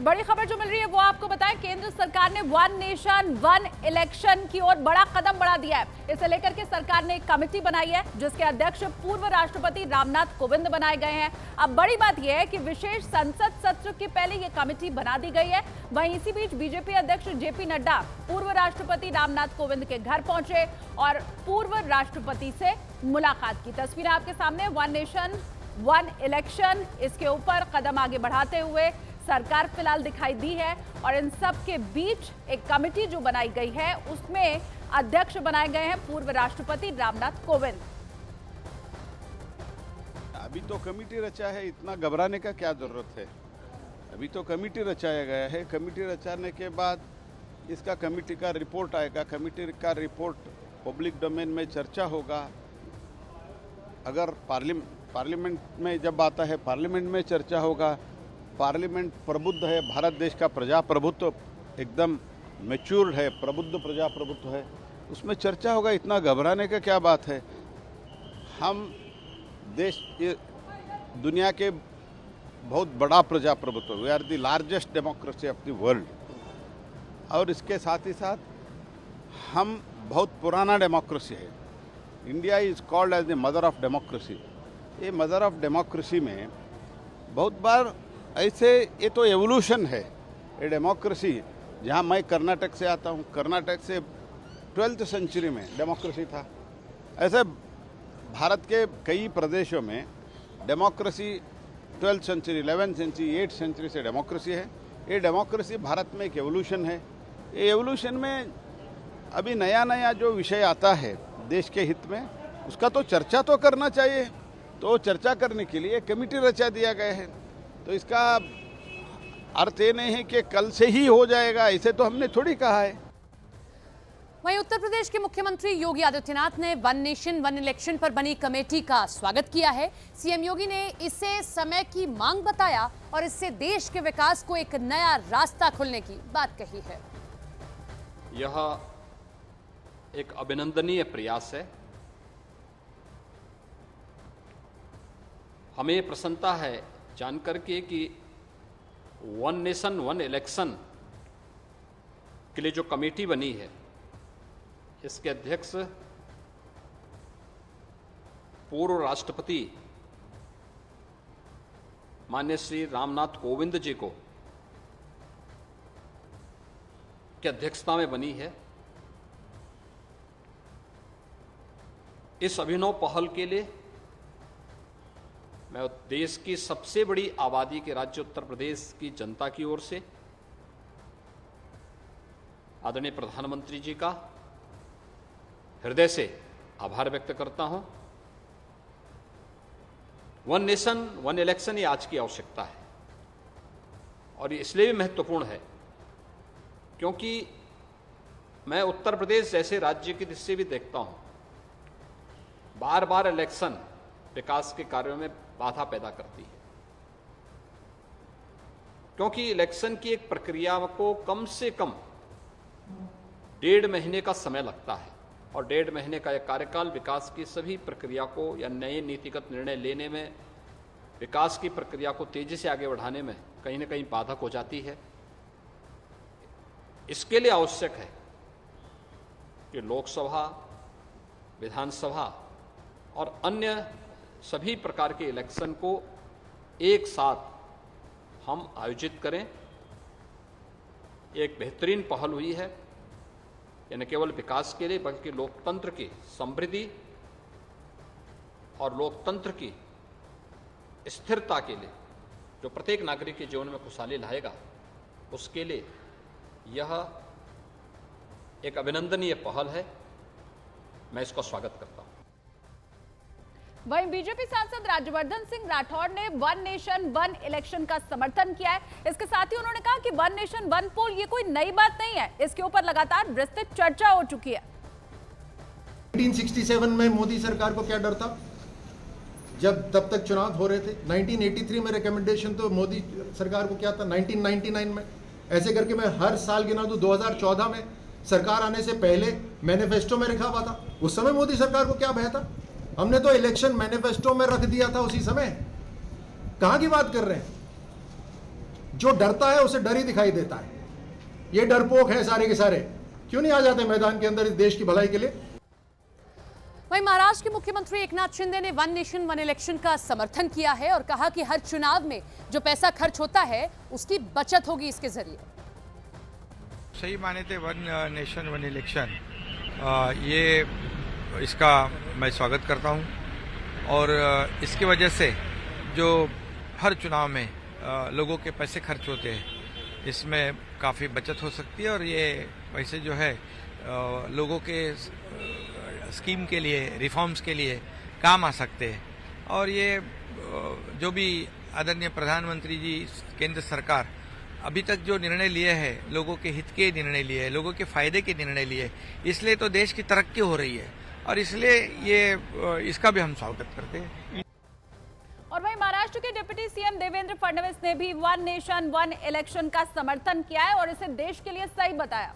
और बड़ी खबर जो मिल रही है वो आपको बताएं, केंद्र सरकार ने वन नेशन वन इलेक्शन की ओर बड़ा कदम बढ़ा दिया है। इसे लेकर के सरकार ने एक कमेटी बनाई है जिसके अध्यक्ष पूर्व राष्ट्रपति रामनाथ कोविंद बनाए गए हैं। अब बड़ी बात यह है कि विशेष संसद सत्र के पहले ये कमेटी बना दी गई है। वहीं इसी बीच बीजेपी अध्यक्ष जेपी नड्डा पूर्व राष्ट्रपति रामनाथ कोविंद के घर पहुंचे और पूर्व राष्ट्रपति से मुलाकात की। तस्वीरें आपके सामने, वन नेशन वन इलेक्शन, इसके ऊपर कदम आगे बढ़ाते हुए सरकार फिलहाल दिखाई दी है। और इन सब के बीच एक कमेटी जो बनाई गई है उसमें अध्यक्ष बनाए गए हैं पूर्व राष्ट्रपति रामनाथ कोविंद। अभी तो कमेटी रचा है, इतना घबराने का क्या जरूरत है। अभी तो कमेटी रचाया गया है। कमेटी रचाने के बाद इसका कमेटी का रिपोर्ट आएगा। कमेटी का रिपोर्ट पब्लिक डोमेन में चर्चा होगा। अगर पार्लियामेंट में जब आता है, पार्लियामेंट में चर्चा होगा। पार्लियामेंट प्रबुद्ध है, भारत देश का प्रजाप्रभुत्व एकदम मैच्योर्ड है, प्रबुद्ध प्रजाप्रभुत्व है, उसमें चर्चा होगा। इतना घबराने का क्या बात है। हम देश दुनिया के बहुत बड़ा प्रजाप्रभुत्व, we are the largest democracy of the world. और इसके साथ ही साथ हम बहुत पुराना डेमोक्रेसी है। India is called as the mother of democracy. ये मदर ऑफ डेमोक्रेसी में बहुत बार ऐसे, ये तो एवोल्यूशन है ये डेमोक्रेसी। जहाँ मैं कर्नाटक से आता हूँ, कर्नाटक से 12th सेंचुरी में डेमोक्रेसी था। ऐसे भारत के कई प्रदेशों में democracy 12th century, 11th century, 8th century से डेमोक्रेसी है। ये डेमोक्रेसी भारत में एक एवोल्यूशन है। ये एवोल्यूशन में अभी नया नया जो विषय आता है देश के हित में, उसका तो चर्चा तो करना चाहिए। तो चर्चा करने के लिए कमेटी रचा दिया गया है। तो इसका अर्थ ये नहीं है कि कल से ही हो जाएगा, ऐसे तो हमने थोड़ी कहा है। वहीं उत्तर प्रदेश के मुख्यमंत्री योगी आदित्यनाथ ने वन नेशन वन इलेक्शन पर बनी कमेटी का स्वागत किया है। सीएम योगी ने इसे समय की मांग बताया और इससे देश के विकास को एक नया रास्ता खुलने की बात कही है। यह एक अभिनंदनीय प्रयास है। हमें प्रसन्नता है जानकर के कि वन नेशन वन इलेक्शन के लिए जो कमेटी बनी है, इसके अध्यक्ष पूर्व राष्ट्रपति माननीय श्री रामनाथ कोविंद जी को की अध्यक्षता में बनी है। इस अभिनव पहल के लिए मैं देश की सबसे बड़ी आबादी के राज्य उत्तर प्रदेश की जनता की ओर से आदरणीय प्रधानमंत्री जी का हृदय से आभार व्यक्त करता हूं। वन नेशन वन इलेक्शन ये आज की आवश्यकता है और ये इसलिए भी महत्वपूर्ण है क्योंकि मैं उत्तर प्रदेश जैसे राज्य की दृष्टि से भी देखता हूं, बार बार इलेक्शन विकास के कार्यों में बाधा पैदा करती है। क्योंकि इलेक्शन की एक प्रक्रिया को कम से कम 1.5 महीने का समय लगता है और 1.5 महीने का यह कार्यकाल विकास की सभी प्रक्रिया को या नए नीतिगत निर्णय लेने में, विकास की प्रक्रिया को तेजी से आगे बढ़ाने में कहीं ना कहीं बाधक हो जाती है। इसके लिए आवश्यक है कि लोकसभा, विधानसभा और अन्य सभी प्रकार के इलेक्शन को एक साथ हम आयोजित करें। एक बेहतरीन पहल हुई है। यह न केवल विकास के लिए बल्कि लोकतंत्र की समृद्धि और लोकतंत्र की स्थिरता के लिए, जो प्रत्येक नागरिक के जीवन में खुशहाली लाएगा, उसके लिए यह एक अभिनंदनीय पहल है। मैं इसका स्वागत करता हूं। वहीं बीजेपी सांसद राज्यवर्धन सिंह राठौड़ ने वन नेशन वन इलेक्शन का समर्थन किया है। इसके साथ ही उन्होंने कहा कि वन नेशन वन पोल ये कोई नई बात नहीं है, इसके ऊपर लगातार विस्तृत चर्चा हो चुकी है। 1967 में मोदी सरकार को क्या डर था जब तब तक चुनाव हो रहे थे। 1983 में रिकमेंडेशन तो मोदी सरकार को क्या था, 1999 में, ऐसे करके मैं हर साल गिना दूं। 2014 में सरकार आने से पहले मैनिफेस्टो में लिखा हुआ था। उस समय मोदी सरकार को क्या भय था? हमने तो इलेक्शन मैनिफेस्टो में रख दिया था उसी समय। कहां की बात कर रहे हैं? जो डरता है उसे डर ही दिखाई देता है। ये डरपोक है सारे के सारे, क्यों नहीं आ जाते मैदान के अंदर इस देश की भलाई के लिए? वहीं महाराष्ट्र के मुख्यमंत्री एकनाथ शिंदे ने वन नेशन वन इलेक्शन का समर्थन किया है और कहा कि हर चुनाव में जो पैसा खर्च होता है उसकी बचत होगी इसके जरिए। सही माने थे वन नेशन वन इलेक्शन, ये इसका मैं स्वागत करता हूं और इसकी वजह से जो हर चुनाव में लोगों के पैसे खर्च होते हैं इसमें काफ़ी बचत हो सकती है और ये पैसे जो है लोगों के स्कीम के लिए, रिफॉर्म्स के लिए काम आ सकते हैं। और ये जो भी आदरणीय प्रधानमंत्री जी, केंद्र सरकार अभी तक जो निर्णय लिए हैं, लोगों के हित के निर्णय लिए, लोगों के फायदे के निर्णय लिए, इसलिए तो देश की तरक्की हो रही है और इसलिए ये इसका भी हम स्वागत करते हैं। और वहीं महाराष्ट्र के डिप्टी सीएम देवेंद्र फडणवीस ने भी वन नेशन वन इलेक्शन का समर्थन किया है और इसे देश के लिए सही बताया।